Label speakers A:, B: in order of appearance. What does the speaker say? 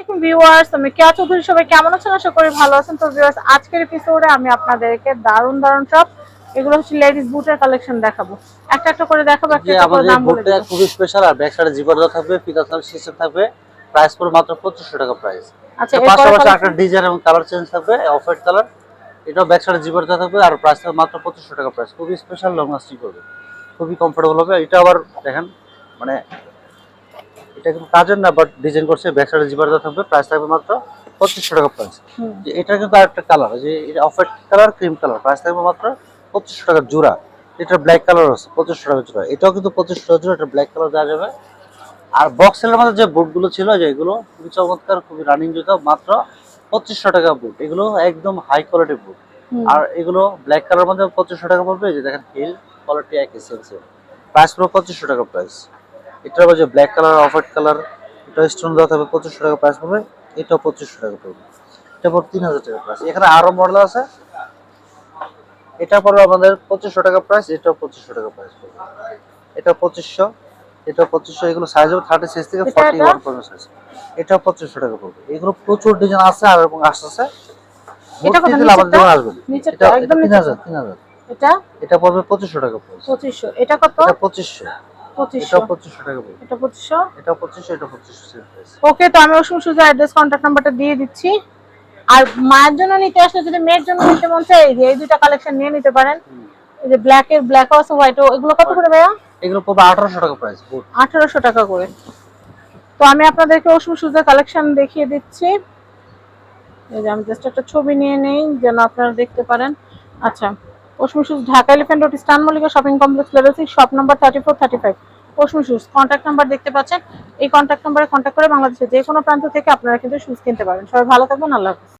A: আলাইকুম ভিউয়ার্স, আমি কেয়া চৌধুরী। সবাই কেমন আছেন? আশা করি ভালো আছেন। তো ভিউয়ার্স, আজকের এপিসোডে আমি আপনাদেরকে দারুণ দারুণ সব এগুলো হচ্ছে লেডিস বুটের কালেকশন দেখাবো। একটা একটা করে দেখাবো, একটা একটা করে দাম বলে দেব।
B: খুবই স্পেশাল আর ব্যাক সাইডে জিপার দেওয়া থাকবে, ফিতা সিস্টেম থাকবে। প্রাইস পড়বে মাত্র 2500 টাকা প্রাইস।
A: আচ্ছা,
B: এর পাশাপাশি একটা ডিজাইন এবং কালার চেঞ্জ থাকবে, অফ হোয়াইট কালার। এটাও ব্যাক সাইডে জিপার দেওয়া থাকবে আর প্রাইস থাকবে মাত্র 2500 টাকা প্রাইস। খুবই স্পেশাল, লং লাস্টিং করবে, খুবই কমফোর্টেবল হবে। এটা আবার দেখেন, মানে এটা কিন্তু কাজের না, বাট ডিজাইন করছে, ব্যাক সাইডে জিপার দেওয়া থাকবে, প্রাইস থাকবে মাত্র 2500 টাকা প্রাইস। এটা কিন্তু আরেকটা কালার, যে off white colour, cream colour, price থাকবে মাত্র 2500 টাকা জোড়া। এটা ব্ল্যাক কালার আছে, 2500 টাকা জোড়া। এটাও কিন্তু 2500 টাকা জোড়া, এটা ব্ল্যাক কালার দেওয়া যাবে। আর বক্স সেলের মধ্যে যে বুটগুলো ছিল, যে এগুলো খুবই চমৎকার, খুবই রানিং জুতা, মাত্র 2500 টাকা বুট। এগুলো একদম হাই কোয়ালিটি বুট। আর এগুলো ব্ল্যাক কালার মধ্যে 2500 টাকা পড়বে। যে দেখেন, হিল কোয়ালিটি একই সেম সেম, প্রাইস পুরো 2500 টাকা প্রাইস। এটার আবার যে black colour, off white colour, এটা স্টোন দেওয়া থাকবে, 2500 টাকা প্রাইস পড়বে। এটাও 2500 টাকা পড়বে। এটা পড়বে 3000 টাকা প্রাইস। এখানে আরো মডেল আছে, এটা পড়বে আমাদের 2500 টাকা প্রাইস। এটাও 2500 টাকা প্রাইস পড়বে। এটা 2500, এটা 2500। এগুলো সাইজ হবে 36 থেকে 41 পর্যন্ত সাইজ। এটা 2500 টাকা পড়বে। এগুলো প্রচুর ডিজাইন আছে আর এবং আসছে।
A: এটা কত
B: দিলে আমাদের জন্য আসবে।
A: নিচেরটা একদম
B: 3000।
A: এটা
B: এটা পড়বে 2500 টাকা প্রাইস।
A: 2500। এটা কত?
B: এটা 2500। এটা 2500 টাকা পড়বে।
A: এটা 2500।
B: এটা 2500, এটা 2500 সেম প্রাইস।
A: ওকে, তো আমি অসীম সুজা অ্যাড্রেস, কন্টাক্ট নাম্বারটা দিয়ে দিচ্ছি। আর মায়ের জন্য নিতে আসলে, যদি মেয়ের জন্য নিতে মন চায়, এই দুইটা কালেকশন নিয়ে নিতে পারেন। এই যে ব্ল্যাক আছে, হোয়াইট, এগুলো কত করে ভাইয়া?
B: এগুলো পড়বে 1800 টাকা প্রাইস।
A: 1800 টাকা করে। তো আমি আপনাদেরকে অসীম সুজা কালেকশন দেখিয়ে দিচ্ছি। এই যে আমি জাস্ট একটা ছবি নিয়ে নেই যেন আপনারা দেখতে পারেন। আচ্ছা, Asim shoes, Dhaka elephant road, eastern Mallika shopping complex, level 6, shop number 34-35। Asim shoes contact number দেখতে পাচ্ছেন। এই কন্ট্যাক্ট নাম্বারে কন্ট্যাক্ট করে বাংলাদেশের যে কোনো প্রান্ত থেকে আপনারা কিন্তু শুজ কিনতে পারেন। সবাই ভালো থাকবেন, আল্লাহ হাফেজ।